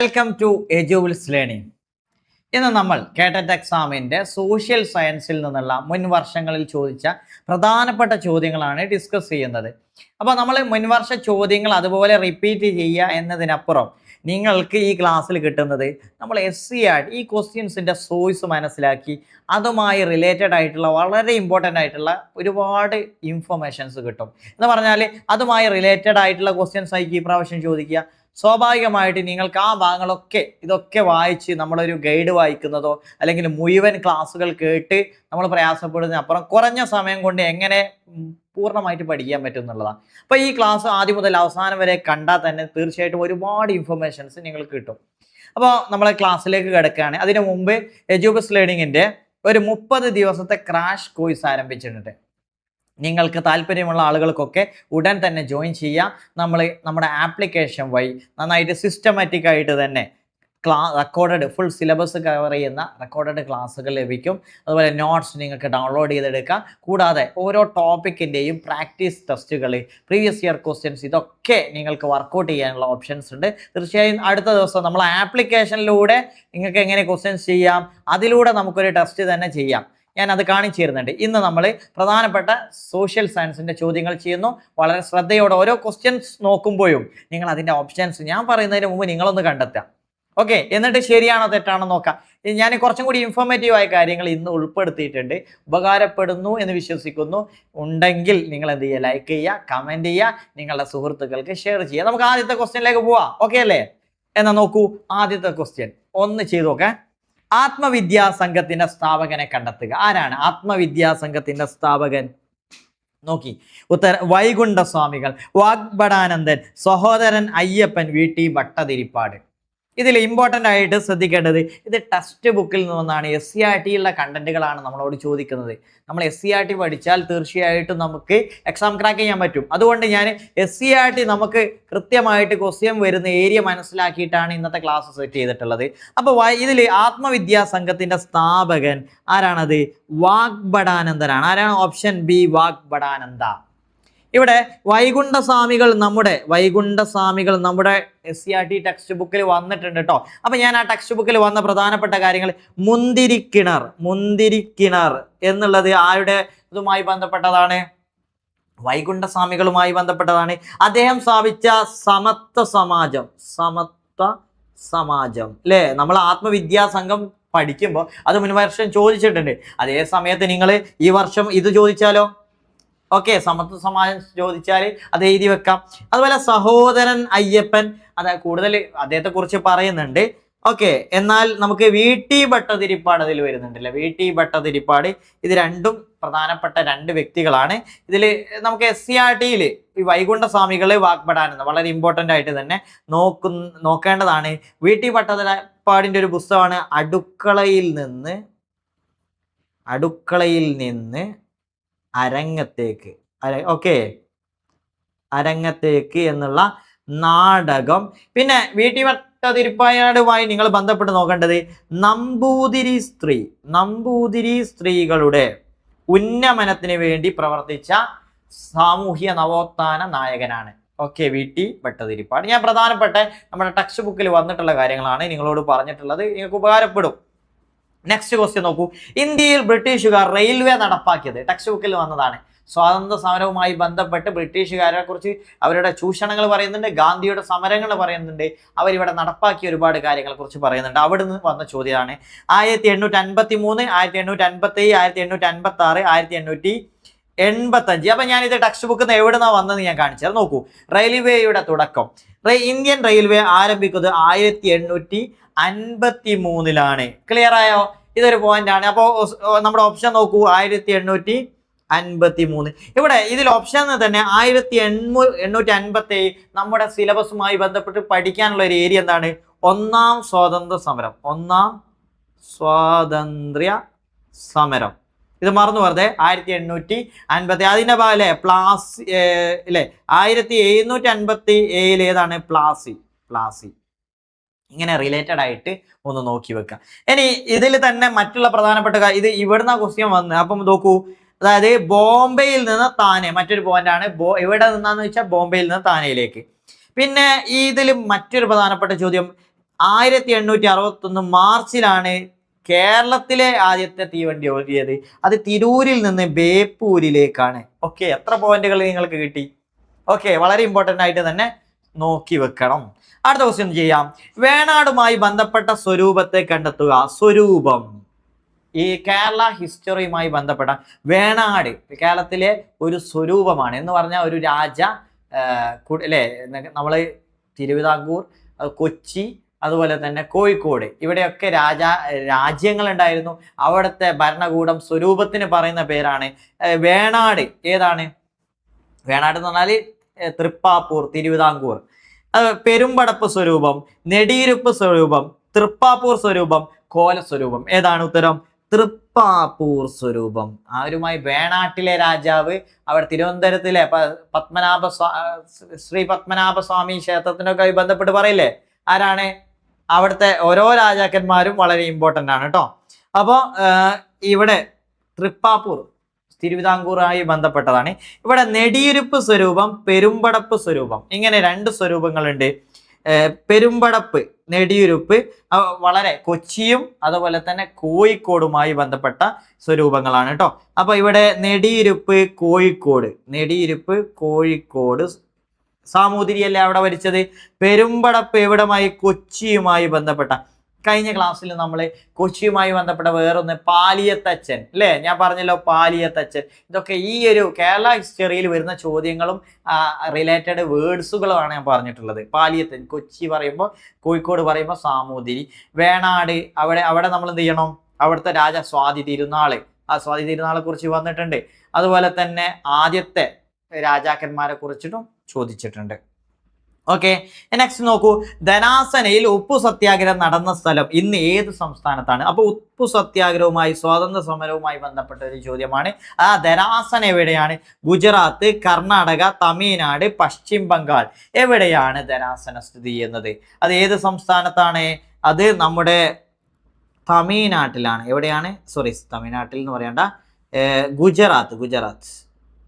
Welcome to എജുവിൽസ് learning. ഇന്ന് നമ്മൾ കേട്ടറ്റ് എക്സാമിൻ്റെ സോഷ്യൽ സയൻസിൽ നിന്നുള്ള മുൻ വർഷങ്ങളിൽ ചോദിച്ച പ്രധാനപ്പെട്ട ചോദ്യങ്ങളാണ് ഡിസ്കസ് ചെയ്യുന്നത്. അപ്പോൾ നമ്മൾ മുൻവർഷ ചോദ്യങ്ങൾ അതുപോലെ റിപ്പീറ്റ് ചെയ്യുക എന്നതിനപ്പുറം നിങ്ങൾക്ക് ഈ ക്ലാസ്സിൽ കിട്ടുന്നത് നമ്മൾ SCERT ഈ ക്വസ്റ്റ്യൻസിൻ്റെ സോഴ്സ് മനസ്സിലാക്കി അതുമായി റിലേറ്റഡ് ആയിട്ടുള്ള വളരെ ഇമ്പോർട്ടൻ്റ് ആയിട്ടുള്ള ഒരുപാട് ഇൻഫർമേഷൻസ് കിട്ടും. എന്ന് പറഞ്ഞാൽ അതുമായി റിലേറ്റഡ് ആയിട്ടുള്ള ക്വസ്റ്റ്യൻസ് ആയിരിക്കും ഈ പ്രാവശ്യം ചോദിക്കുക. സ്വാഭാവികമായിട്ട് നിങ്ങൾക്ക് ആ ഭാഗങ്ങളൊക്കെ ഇതൊക്കെ വായിച്ച് നമ്മളൊരു ഗൈഡ് വായിക്കുന്നതോ അല്ലെങ്കിൽ മുഴുവൻ ക്ലാസ്സുകൾ കേട്ട് നമ്മൾ പ്രയാസപ്പെടുന്നതിന് അപ്പുറം കുറഞ്ഞ സമയം കൊണ്ട് എങ്ങനെ പൂർണ്ണമായിട്ട് പഠിക്കാൻ പറ്റും എന്നുള്ളതാണ്. അപ്പോൾ ഈ ക്ലാസ് ആദ്യം മുതൽ അവസാനം വരെ കണ്ടാൽ തന്നെ തീർച്ചയായിട്ടും ഒരുപാട് ഇൻഫർമേഷൻസ് നിങ്ങൾക്ക് കിട്ടും. അപ്പോൾ നമ്മളെ ക്ലാസ്സിലേക്ക് കിടക്കുകയാണ്. അതിനു മുമ്പ് എജുബസ് ലേണിങ്ങിൻ്റെ ഒരു 30 ദിവസത്തെ ക്രാഷ് കോഴ്സ് ആരംഭിച്ചിട്ടുണ്ട്. നിങ്ങൾക്ക് താല്പര്യമുള്ള ആളുകൾക്കൊക്കെ ഉടൻ തന്നെ ജോയിൻ ചെയ്യാം. നമ്മുടെ ആപ്ലിക്കേഷൻ വഴി നന്നായിട്ട് സിസ്റ്റമാറ്റിക് ആയിട്ട് തന്നെ റെക്കോർഡഡ് ഫുൾ സിലബസ് കവർ ചെയ്യുന്ന റെക്കോർഡഡ് ക്ലാസ്സുകൾ ലഭിക്കും. അതുപോലെ നോട്ട്സ് നിങ്ങൾക്ക് ഡൗൺലോഡ് ചെയ്തെടുക്കാം. കൂടാതെ ഓരോ ടോപ്പിക്കിൻ്റെയും പ്രാക്ടീസ് ടെസ്റ്റുകൾ, പ്രീവിയസ് ഇയർ ക്വസ്റ്റ്യൻസ്, ഇതൊക്കെ നിങ്ങൾക്ക് വർക്കൗട്ട് ചെയ്യാനുള്ള ഓപ്ഷൻസ് ഉണ്ട്. തീർച്ചയായും അടുത്ത ദിവസം നമ്മൾ ആപ്ലിക്കേഷനിലൂടെ നിങ്ങൾക്ക് എങ്ങനെ ക്വസ്റ്റ്യൻസ് ചെയ്യാം, അതിലൂടെ നമുക്കൊരു ടെസ്റ്റ് തന്നെ ചെയ്യാം. ഞാൻ അത് കാണിച്ചു തരുന്നുണ്ട്. ഇന്ന് നമ്മൾ പ്രധാനപ്പെട്ട സോഷ്യൽ സയൻസിൻ്റെ ചോദ്യങ്ങൾ ചെയ്യുന്നു. വളരെ ശ്രദ്ധയോടെ ഓരോ ക്വസ്റ്റ്യൻസ് നോക്കുമ്പോഴും നിങ്ങൾ അതിൻ്റെ ഓപ്ഷൻസ് ഞാൻ പറയുന്നതിന് മുമ്പ് നിങ്ങളൊന്ന് കണ്ടെത്തുക. ഓക്കെ, എന്നിട്ട് ശരിയാണോ തെറ്റാണോ നോക്കാം. ഞാൻ കുറച്ചും കൂടി ഇൻഫോർമേറ്റീവായ കാര്യങ്ങൾ ഇന്ന് ഉൾപ്പെടുത്തിയിട്ടുണ്ട്. ഉപകാരപ്പെടുന്നു എന്ന് വിശ്വസിക്കുന്നു. ഉണ്ടെങ്കിൽ നിങ്ങൾ എന്ത് ചെയ്യുക, ലൈക്ക് ചെയ്യുക, കമൻറ്റ് ചെയ്യുക, നിങ്ങളുടെ സുഹൃത്തുക്കൾക്ക് ഷെയർ ചെയ്യുക. നമുക്ക് ആദ്യത്തെ ക്വസ്റ്റ്യനിലേക്ക് പോവാം. ഓക്കെ അല്ലേ? എന്നാൽ നോക്കൂ, ആദ്യത്തെ ക്വസ്റ്റ്യൻ ഒന്ന് ചെയ്തു നോക്കാം. ആത്മവിദ്യാസംഘത്തിന്റെ സ്ഥാപകനെ കണ്ടെത്തുക. ആരാണ് ആത്മവിദ്യാസംഘത്തിന്റെ സ്ഥാപകൻ? നോക്കി വൈകുണ്ഠസ്വാമികൾ, വാഗ്ഭടാനന്ദൻ, സഹോദരൻ അയ്യപ്പൻ, VT ഭട്ടതിരിപ്പാട്. ഇതിൽ ഇമ്പോർട്ടൻ്റ് ആയിട്ട് ശ്രദ്ധിക്കേണ്ടത്, ഇത് ടെക്സ്റ്റ് ബുക്കിൽ നിന്നാണ്. SCERT കണ്ടന്റുകളാണ് നമ്മളോട് ചോദിക്കുന്നത്. നമ്മൾ SCERT പഠിച്ചാൽ തീർച്ചയായിട്ടും നമുക്ക് എക്സാം ക്രാക്ക് ചെയ്യാൻ പറ്റും. അതുകൊണ്ട് ഞാൻ SCERT നമുക്ക് കൃത്യമായിട്ട് ക്വസ്റ്റ്യൻ വരുന്ന ഏരിയ മനസ്സിലാക്കിയിട്ടാണ് ഇന്നത്തെ ക്ലാസ് സെറ്റ് ചെയ്തിട്ടുള്ളത്. അപ്പോൾ ഇതിൽ ആത്മവിദ്യാസംഘത്തിൻ്റെ സ്ഥാപകൻ ആരാണത്? വാഗ്ഭടാനന്ദനാണ്. ആരാണ്? Option B, Vagbhatananda. ഇവിടെ വൈകുണ്ഠസ്വാമികൾ നമ്മുടെ SCERT ടെക്സ്റ്റ് ബുക്കിൽ വന്നിട്ടുണ്ട് കേട്ടോ. അപ്പം ഞാൻ ആ ടെക്സ്റ്റ് ബുക്കിൽ വന്ന പ്രധാനപ്പെട്ട കാര്യങ്ങൾ, മുന്തിരിക്കിണർ എന്നുള്ളത് ആരുടെ ഇതുമായി ബന്ധപ്പെട്ടതാണ്? വൈകുണ്ഠസ്വാമികളുമായി ബന്ധപ്പെട്ടതാണ്. അദ്ദേഹം സ്ഥാപിച്ച സമത്വ സമാജം അല്ലേ? നമ്മൾ ആത്മവിദ്യാസംഘം പഠിക്കുമ്പോൾ അത് മുൻവർഷം ചോദിച്ചിട്ടുണ്ട്. അതേ സമയത്ത് നിങ്ങൾ ഈ വർഷം ഇത് ചോദിച്ചാലോ? ഓക്കെ, സമത്വ സമാജം ചോദിച്ചാൽ അത് എഴുതി വെക്കാം. അതുപോലെ സഹോദരൻ അയ്യപ്പൻ, അത് കൂടുതൽ അദ്ദേഹത്തെ കുറിച്ച് പറയുന്നുണ്ട്. ഓക്കെ, എന്നാൽ നമുക്ക് VT ഭട്ടതിരിപ്പാട് അതിൽ വരുന്നുണ്ടല്ലേ, VT ഭട്ടതിരിപ്പാട്. ഇത് രണ്ടും പ്രധാനപ്പെട്ട രണ്ട് വ്യക്തികളാണ്. ഇതിൽ നമുക്ക് SCERT ഈ വൈകുണ്ഠസ്വാമികള്, വാഗ്ഭടാനന്ദ വളരെ ഇമ്പോർട്ടൻ്റ് ആയിട്ട് തന്നെ നോക്കേണ്ടതാണ്. VT ഭട്ടതിരിപ്പാടിൻ്റെ ഒരു പുസ്തകമാണ് അടുക്കളയിൽ നിന്ന് അരങ്ങത്തേക്ക്. ഓക്കെ, അരങ്ങത്തേക്ക് എന്നുള്ള നാടകം. പിന്നെ VT ഭട്ടതിരിപ്പാടുമായി നിങ്ങൾ ബന്ധപ്പെട്ട് നോക്കേണ്ടത് നമ്പൂതിരി സ്ത്രീകളുടെ ഉന്നമനത്തിന് വേണ്ടി പ്രവർത്തിച്ച സാമൂഹ്യ നവോത്ഥാന നായകനാണ്. Okay, VT Bhattathiripad. ഞാൻ പ്രധാനപ്പെട്ട നമ്മുടെ ടെക്സ്റ്റ് ബുക്കിൽ വന്നിട്ടുള്ള കാര്യങ്ങളാണ് നിങ്ങളോട് പറഞ്ഞിട്ടുള്ളത്. നിങ്ങൾക്ക് ഉപകാരപ്പെടും. നെക്സ്റ്റ് ക്വസ്റ്റ്യൻ നോക്കൂ. ഇന്ത്യയിൽ ബ്രിട്ടീഷുകാർ റെയിൽവേ നടപ്പാക്കിയത്. ടെക്സ്റ്റ് ബുക്കിൽ വന്നതാണ്. സ്വാതന്ത്ര്യ സമരവുമായി ബന്ധപ്പെട്ട് ബ്രിട്ടീഷുകാരെ കുറിച്ച് അവരുടെ ചൂഷണങ്ങൾ പറയുന്നുണ്ട്, ഗാന്ധിയുടെ സമരങ്ങൾ പറയുന്നുണ്ട്, അവരിവിടെ നടപ്പാക്കിയ ഒരുപാട് കാര്യങ്ങളെ കുറിച്ച് പറയുന്നുണ്ട്. അവിടെ നിന്ന് വന്ന ചോദ്യമാണ് 1853, 1857, 1856, 1885. അപ്പം ഞാനിത് ടെക്സ്റ്റ് ബുക്കിൽ നിന്ന് എവിടെ നിന്നാണ് വന്നതെന്ന് ഞാൻ കാണിച്ചത്. നോക്കൂ, റെയിൽവേയുടെ തുടക്കം. ഇന്ത്യൻ റെയിൽവേ ആരംഭിക്കുന്നത് 1853 ക്ലിയർ ആയോ? ഇതൊരു പോയിന്റ് ആണ്. അപ്പോൾ നമ്മുടെ ഓപ്ഷൻ നോക്കൂ, 1853. ഇവിടെ ഇതിൽ ഓപ്ഷൻ തന്നെ 1857 നമ്മുടെ സിലബസുമായി ബന്ധപ്പെട്ട് പഠിക്കാനുള്ള ഒരു ഏരിയ എന്താണ്? ഒന്നാം സ്വാതന്ത്ര്യ സമരം. ഇത് മറന്നു വെറുതെ. 1850 അതിൻ്റെ പോലെ അല്ലേ 1757 ഏതാണ്? പ്ലാസി. ഇങ്ങനെ റിലേറ്റഡ് ആയിട്ട് ഒന്ന് നോക്കി വെക്കാം. ഇനി ഇതിൽ തന്നെ മറ്റുള്ള പ്രധാനപ്പെട്ട ഇത് ഇവിടുന്ന് ക്വസ്റ്റ്യൻ വന്ന്. അപ്പം നോക്കൂ, അതായത് ബോംബെയിൽ നിന്ന് താനെ, മറ്റൊരു പോയിന്റ് ആണ്. എവിടെ നിന്നാന്ന് വെച്ചാൽ ബോംബെയിൽ നിന്ന് താനെയിലേക്ക്. പിന്നെ ഇതിൽ മറ്റൊരു പ്രധാനപ്പെട്ട ചോദ്യം, 1861 മാർച്ചിലാണ് കേരളത്തിലെ ആദ്യത്തെ തീവണ്ടി ഓടിയത്. അത് തിരൂരിൽ നിന്ന് ബേപ്പൂരിലേക്കാണ്. ഓക്കെ, എത്ര പോയിന്റുകൾ നിങ്ങൾക്ക് കിട്ടി? ഓക്കെ, വളരെ ഇമ്പോർട്ടൻ്റ് ആയിട്ട് തന്നെ നോക്കി വെക്കണം. അടുത്ത ക്വസ്റ്റ്യൻ ചെയ്യാം. വേണാടുമായി ബന്ധപ്പെട്ട സ്വരൂപത്തെ കണ്ടെത്തുക. സ്വരൂപം ഈ കേരള ഹിസ്റ്ററിയുമായി ബന്ധപ്പെട്ട വേണാട് കേരളത്തിലെ ഒരു സ്വരൂപമാണ് എന്ന് പറഞ്ഞാൽ ഒരു രാജ അല്ലേ, നമ്മൾ തിരുവിതാംകൂർ, കൊച്ചി, അതുപോലെ തന്നെ കോഴിക്കോട്, ഇവിടെയൊക്കെ രാജ്യങ്ങളുണ്ടായിരുന്നു. അവിടുത്തെ ഭരണകൂടം സ്വരൂപത്തിന് പറയുന്ന പേരാണ് വേണാട്. ഏതാണ് വേണാട് എന്ന് പറഞ്ഞാൽ തൃപ്പാപ്പൂർ, തിരുവിതാംകൂർ. പെരുമ്പടപ്പ് സ്വരൂപം, നെടിയിരുപ്പ് സ്വരൂപം, തൃപ്പാപ്പൂർ സ്വരൂപം, കോല സ്വരൂപം. ഏതാണ് ഉത്തരം? തൃപ്പാപ്പൂർ സ്വരൂപം. ആരുമായി? വേണാട്ടിലെ രാജാവ്. അവിടെ തിരുവനന്തപുരത്തിലെ ശ്രീ പത്മനാഭസ്വാമി ക്ഷേത്രത്തിനൊക്കെ ബന്ധപ്പെട്ട് പറയില്ലേ, ആരാണ്? അവിടുത്തെ ഓരോ രാജാക്കന്മാരും വളരെ ഇമ്പോർട്ടൻ്റ് ആണ് കേട്ടോ. അപ്പോൾ ഇവിടെ തൃപ്പാപ്പൂർ തിരുവിതാംകൂറുമായി ബന്ധപ്പെട്ടതാണ്. ഇവിടെ നെടിയിരുപ്പ് സ്വരൂപം, പെരുമ്പടപ്പ് സ്വരൂപം, ഇങ്ങനെ രണ്ട് സ്വരൂപങ്ങളുണ്ട്. പെരുമ്പടപ്പ്, നെടിയിരുപ്പ് വളരെ കൊച്ചിയും അതുപോലെ തന്നെ കോഴിക്കോടുമായി ബന്ധപ്പെട്ട സ്വരൂപങ്ങളാണ് കേട്ടോ. അപ്പൊ ഇവിടെ നെടിയിരുപ്പ് കോഴിക്കോട് സാമൂതിരിയല്ലേ അവിടെ ഭരിച്ചത്. പെരുമ്പടപ്പ് എവിടമായി? കൊച്ചിയുമായി ബന്ധപ്പെട്ട. കഴിഞ്ഞ ക്ലാസ്സിൽ നമ്മൾ കൊച്ചിയുമായി ബന്ധപ്പെട്ട വേറൊന്ന് പാലിയത്തച്ഛൻ അല്ലേ, ഞാൻ പറഞ്ഞല്ലോ പാലിയത്തച്ഛൻ. ഇതൊക്കെ ഈ ഒരു കേരള ഹിസ്റ്ററിയിൽ വരുന്ന ചോദ്യങ്ങളും റിലേറ്റഡ് വേർഡ്സുകളുമാണ് ഞാൻ പറഞ്ഞിട്ടുള്ളത്. പാലിയത്തച്ഛൻ, കൊച്ചി പറയുമ്പോൾ, കോഴിക്കോട് പറയുമ്പോൾ സാമൂതിരി, വേണാട് അവിടെ നമ്മൾ എന്ത് ചെയ്യണം? അവിടുത്തെ രാജ സ്വാതി തിരുനാള്, ആ സ്വാതി തിരുനാളെ കുറിച്ച് വന്നിട്ടുണ്ട്. അതുപോലെ തന്നെ ആദ്യത്തെ രാജാക്കന്മാരെ കുറിച്ചിട്ടും ചോദിച്ചിട്ടുണ്ട്. ഓക്കെ, നെക്സ്റ്റ് നോക്കൂ. ധനാസനയിൽ ഉപ്പു സത്യാഗ്രഹം നടന്ന സ്ഥലം ഇന്ന് ഏത് സംസ്ഥാനത്താണ്? അപ്പോൾ ഉപ്പു സത്യാഗ്രഹവുമായി സ്വാതന്ത്ര്യ സമരവുമായി ബന്ധപ്പെട്ട ഒരു ചോദ്യമാണ്. ആ ധനാസന എവിടെയാണ്? ഗുജറാത്ത്, കർണാടക, തമിഴ്നാട്, പശ്ചിം ബംഗാൾ. എവിടെയാണ് ധനാസന സ്ഥിതി ചെയ്യുന്നത്? അത് ഏത് സംസ്ഥാനത്താണ്? അത് നമ്മുടെ തമിഴ്നാട്ടിലാണ്. എവിടെയാണ്? സോറി, തമിഴ്നാട്ടിൽ എന്ന് പറയണ്ട, ഗുജറാത്ത്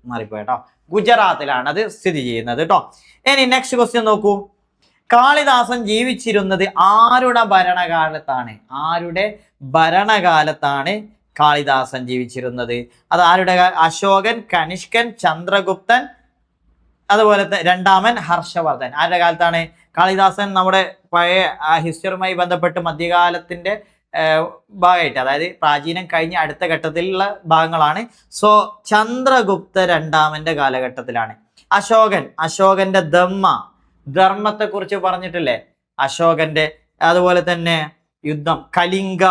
മാറിപ്പോയിട്ടോ, ഗുജറാത്തിലാണ് അത് സ്ഥിതി ചെയ്യുന്നത് കേട്ടോ. ഇനി നെക്സ്റ്റ് ക്വസ്റ്റ്യൻ നോക്കൂ. കാളിദാസൻ ജീവിച്ചിരുന്നത് ആരുടെ ഭരണകാലത്താണ് കാളിദാസൻ ജീവിച്ചിരുന്നത്? അത് ആരുടെ? അശോകൻ, കനിഷ്കൻ, ചന്ദ്രഗുപ്തൻ, അതുപോലെ രണ്ടാമൻ ഹർഷവർദ്ധൻ. ആരുടെ കാലത്താണ്? കാളിദാസൻ നമ്മുടെ പഴയ ഹിസ്റ്ററിയുമായി ബന്ധപ്പെട്ട് മധ്യകാലത്തിന്റെ ഭാഗമായിട്ട്, അതായത് പ്രാചീനം കഴിഞ്ഞ അടുത്ത ഘട്ടത്തിലുള്ള ഭാഗങ്ങളാണ്. സോ ചന്ദ്രഗുപ്ത രണ്ടാമന്റെ കാലഘട്ടത്തിലാണ്. അശോകന്റെ ധർമ്മത്തെ കുറിച്ച് പറഞ്ഞിട്ടില്ലേ, അശോകന്റെ. അതുപോലെ തന്നെ യുദ്ധം, കലിംഗ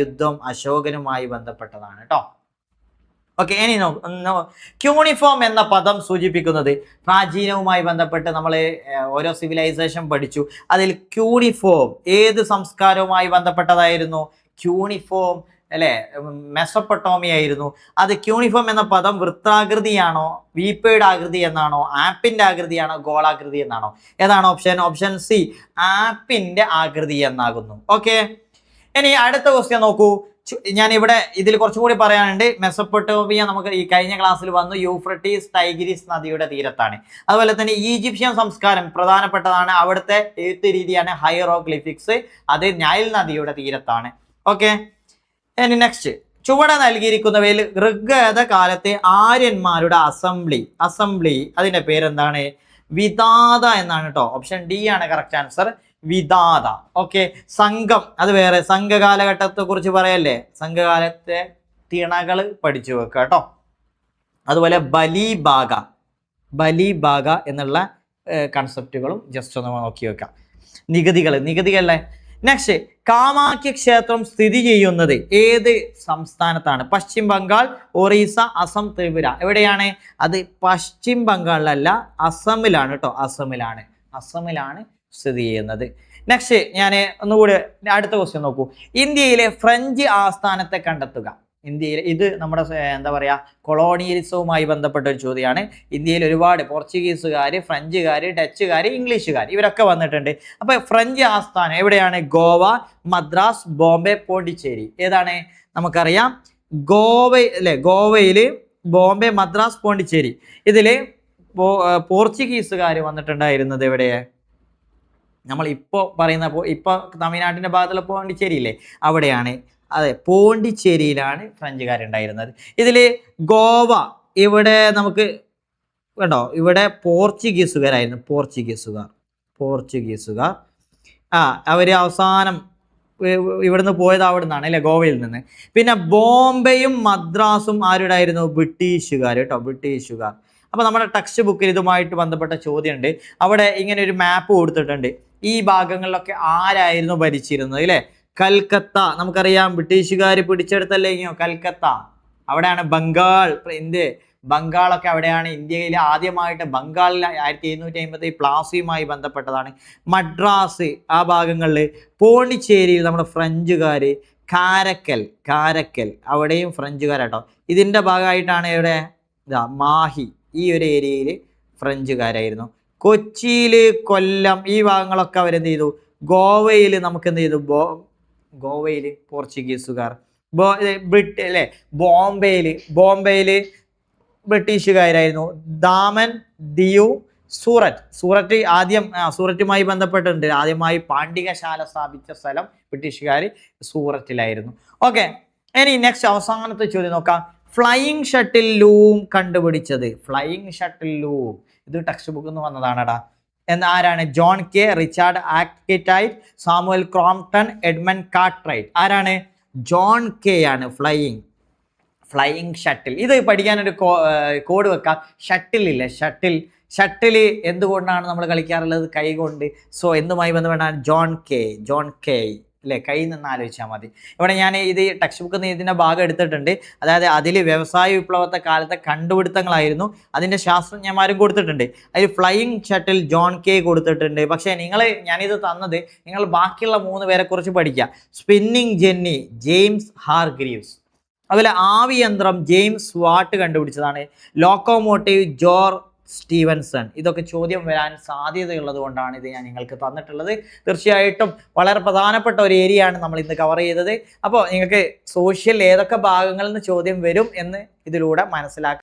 യുദ്ധം അശോകനുമായി ബന്ധപ്പെട്ടതാണ് കേട്ടോ. ഓക്കെ, ഇനി ക്യൂണിഫോം എന്ന പദം സൂചിപ്പിക്കുന്നത് പ്രാചീനവുമായി ബന്ധപ്പെട്ട് നമ്മൾ ഓരോ സിവിലൈസേഷൻ പഠിച്ചു. അതിൽ ക്യൂണിഫോം ഏത് സംസ്കാരവുമായി ബന്ധപ്പെട്ടതായിരുന്നു? ക്യൂണിഫോം അല്ലെ, മെസൊപ്പൊട്ടോമിയ ആയിരുന്നു. അത് ക്യൂണിഫോം എന്ന പദം വൃത്താകൃതിയാണോ, വീപ്പയുടെ ആകൃതി എന്നാണോ, ആപ്പിന്റെ ആകൃതിയാണോ, ഗോളാകൃതി എന്നാണോ? ഏതാണ് ഓപ്ഷൻ? ഓപ്ഷൻ സി, ആപ്പിന്റെ ആകൃതി എന്നാകുന്നു. ഓക്കെ, ഇനി അടുത്ത ക്വസ്റ്റ്യൻ നോക്കൂ. ഞാൻ ഇവിടെ ഇതിൽ കുറച്ചും കൂടി പറയാനുണ്ട്. മെസൊപ്പൊട്ടോമിയ നമുക്ക് ഈ കഴിഞ്ഞ ക്ലാസ്സിൽ വന്നു, യൂഫ്രട്ടീസ് ടൈഗ്രീസ് നദിയുടെ തീരത്താണ്. അതുപോലെ തന്നെ ഈജിപ്ഷ്യൻ സംസ്കാരം പ്രധാനപ്പെട്ടതാണ്. അവിടുത്തെ എഴുത്ത് രീതിയാണ് ഹൈറോഗ്ലിഫിക്സ്, അത് നൈൽ നദിയുടെ തീരത്താണ്. ഓക്കെ, ഇനി നെക്സ്റ്റ്. ചുവടെ നൽകിയിരിക്കുന്നവയിൽ ഋഗ്വേദ കാലത്തെ ആര്യന്മാരുടെ അസംബ്ലി അതിന്റെ പേരെന്താണ്? വിദാത എന്നാണ് കേട്ടോ. ഓപ്ഷൻ ഡി ആണ് കറക്റ്റ് ആൻസർ, വിദാത. ഓക്കെ, സംഘം അത് വേറെ. സംഘകാലഘട്ടത്തെ കുറിച്ച് പറയല്ലേ, സംഘകാലത്തെ തിണകൾ പഠിച്ചു വെക്കുക കേട്ടോ. അതുപോലെ ബലിഭാഗ എന്നുള്ള കൺസെപ്റ്റുകളും ജസ്റ്റ് ഒന്ന് നോക്കി വെക്കാം. നികുതികളെ. നെക്സ്റ്റ്, കാമാഖ്യ ക്ഷേത്രം സ്ഥിതി ചെയ്യുന്നത് ഏത് സംസ്ഥാനത്താണ്? പശ്ചിം ബംഗാൾ, ഒറീസ, അസം, ത്രിപുര. എവിടെയാണ്? അത് പശ്ചിം ബംഗാളിലല്ല, അസമിലാണ് കേട്ടോ. അസമിലാണ് സ്ഥിതി ചെയ്യുന്നത്. നെക്സ്റ്റ്, ഞാൻ ഒന്നുകൂടി അടുത്ത ക്വസ്റ്റ്യൻ നോക്കൂ. ഇന്ത്യയിലെ ഫ്രഞ്ച് ആസ്ഥാനത്തെ കണ്ടെത്തുക. ഇത് നമ്മുടെ എന്താ പറയുക, കൊളോണിയലിസവുമായി ബന്ധപ്പെട്ട ഒരു ചോദ്യമാണ്. ഇന്ത്യയിൽ ഒരുപാട് പോർച്ചുഗീസുകാർ, ഫ്രഞ്ചുകാർ, ഡച്ചുകാർ, ഇംഗ്ലീഷുകാർ ഇവരൊക്കെ വന്നിട്ടുണ്ട്. അപ്പോൾ ഫ്രഞ്ച് ആസ്ഥാനം എവിടെയാണ്? ഗോവ, മദ്രാസ്, ബോംബെ, പോണ്ടിച്ചേരി. ഏതാണ്? നമുക്കറിയാം ഗോവയിൽ ബോംബെ, മദ്രാസ്, പോണ്ടിച്ചേരി. ഇതിൽ പോർച്ചുഗീസുകാർ വന്നിട്ടുണ്ടായിരുന്നത് എവിടെ? നമ്മൾ ഇപ്പോൾ പറയുന്ന ഇപ്പോൾ തമിഴ്നാട്ടിൻ്റെ ഭാഗത്തുള്ള പോണ്ടിച്ചേരിയില്ലേ, അവിടെയാണ്. അതെ, പോണ്ടിച്ചേരിയിലാണ് ഫ്രഞ്ചുകാരുണ്ടായിരുന്നത്. ഇതിൽ ഗോവ, ഇവിടെ നമുക്ക് കേട്ടോ, ഇവിടെ പോർച്ചുഗീസുകാരായിരുന്നു. പോർച്ചുഗീസുകാർ അവർ അവസാനം ഇവിടുന്ന് പോയത് അവിടെ നിന്നാണ് അല്ലേ, ഗോവയിൽ നിന്ന്. പിന്നെ ബോംബെയും മദ്രാസും ആരുടെ ആയിരുന്നു? ബ്രിട്ടീഷുകാർ കേട്ടോ, ബ്രിട്ടീഷുകാർ. അപ്പോൾ നമ്മുടെ ടെക്സ്റ്റ് ബുക്കിൽ ഇതുമായിട്ട് ബന്ധപ്പെട്ട ചോദ്യമുണ്ട്. അവിടെ ഇങ്ങനെ ഒരു മാപ്പ് കൊടുത്തിട്ടുണ്ട്. ഈ ഭാഗങ്ങളിലൊക്കെ ആരായിരുന്നു ഭരിച്ചിരുന്നത് അല്ലേ? കൽക്കത്ത നമുക്കറിയാം, ബ്രിട്ടീഷുകാർ പിടിച്ചെടുത്തല്ലേങ്ങോ കൽക്കത്ത. അവിടെയാണ് ബംഗാൾ, ബംഗാളൊക്കെ അവിടെയാണ്. ഇന്ത്യയിൽ ആദ്യമായിട്ട് ബംഗാളിൽ 1757 പ്ലാസിയുമായി ബന്ധപ്പെട്ടതാണ്. മദ്രാസ് ആ ഭാഗങ്ങളിൽ, പോണ്ടിച്ചേരിയിൽ നമ്മുടെ ഫ്രഞ്ചുകാർ, കാരക്കൽ അവിടെയും ഫ്രഞ്ചുകാരാട്ടോ. ഇതിൻ്റെ ഭാഗമായിട്ടാണ് ഇവിടെ മാഹി, ഈ ഒരു ഏരിയയിൽ ഫ്രഞ്ചുകാരായിരുന്നു. കൊച്ചിയിൽ, കൊല്ലം ഈ ഭാഗങ്ങളൊക്കെ അവരെന്ത് ചെയ്തു? ഗോവയിൽ നമുക്ക് എന്ത് ചെയ്തു? ഗോവയിൽ പോർച്ചുഗീസുകാർ. അല്ലേ, ബോംബെയിൽ ബ്രിട്ടീഷുകാരായിരുന്നു. ദാമൻ, ദിയു, സൂററ്റ് ആദ്യം സൂററ്റുമായി ബന്ധപ്പെട്ടിട്ടുണ്ട്. ആദ്യമായി പാണ്ഡികശാല സ്ഥാപിച്ച സ്ഥലം ബ്രിട്ടീഷുകാർ സൂററ്റിലായിരുന്നു. ഓക്കെ, ഇനി നെക്സ്റ്റ് അവസാനത്തെ ചോദ്യം നോക്കാം. ഫ്ലൈയിങ് ഷട്ടിൽ ലൂം കണ്ടുപിടിച്ചത്, ഇത് ടെക്സ്റ്റ് ബുക്കിൽ നിന്ന് വന്നതാണടാ. ആരാണ്? John Kay, Richard Arkwright, Samuel Crompton, Edmund Cartwright. ആരാണ്? ജോൺ കെ ആണ് ഫ്ലൈയിങ് ഷട്ടിൽ. ഇത് പഠിക്കാനൊരു കോഡ് വെക്കാം. ഷട്ടിലില്ലേ, ഷട്ടിൽ എന്തുകൊണ്ടാണ് നമ്മൾ കളിക്കാറുള്ളത്? കൈ കൊണ്ട്. സോ എന്തുമായി ബന്ധപ്പെട്ടാണ്? ജോൺ കെ അല്ലേ, കൈ നിന്ന് ആലോചിച്ചാൽ മതി. ഇവിടെ ഞാൻ ഇത് ടെക്സ്റ്റ് ബുക്കിൽ നിന്ന് ഇതിൻ്റെ ഭാഗം എടുത്തിട്ടുണ്ട്. അതായത് അതിൽ വ്യവസായ വിപ്ലവത്തെ കാലത്തെ കണ്ടുപിടുത്തങ്ങളായിരുന്നു, അതിൻ്റെ ശാസ്ത്രജ്ഞന്മാരും കൊടുത്തിട്ടുണ്ട്. അതിൽ ഫ്ലൈയിങ് ഷട്ടിൽ ജോൺ കെ കൊടുത്തിട്ടുണ്ട്. പക്ഷേ ഞാനിത് തന്നത് നിങ്ങൾ ബാക്കിയുള്ള 3 പേരെ കുറിച്ച് പഠിക്കുക. സ്പിന്നിങ് ജെന്നി ജെയിംസ് ഹാർഗ്രീവ്സ്, അതുപോലെ ആവിയന്ത്രം ജെയിംസ് വാട്ട് കണ്ടുപിടിച്ചതാണ്. Locomotive George Stephenson. ഇതൊക്കെ ചോദ്യം വരാൻ സാധ്യതയുള്ളത് കൊണ്ടാണ് ഇത് ഞാൻ നിങ്ങൾക്ക് തന്നിട്ടുള്ളത്. തീർച്ചയായിട്ടും വളരെ പ്രധാനപ്പെട്ട ഒരു ഏരിയയാണ് നമ്മൾ ഇന്ന് കവർ ചെയ്തത്. അപ്പോൾ നിങ്ങൾക്ക് സോഷ്യൽ ഏതൊക്കെ ഭാഗങ്ങളിൽ നിന്ന് ചോദ്യം വരും എന്ന് ഇതിലൂടെ മനസ്സിലാക്കാം.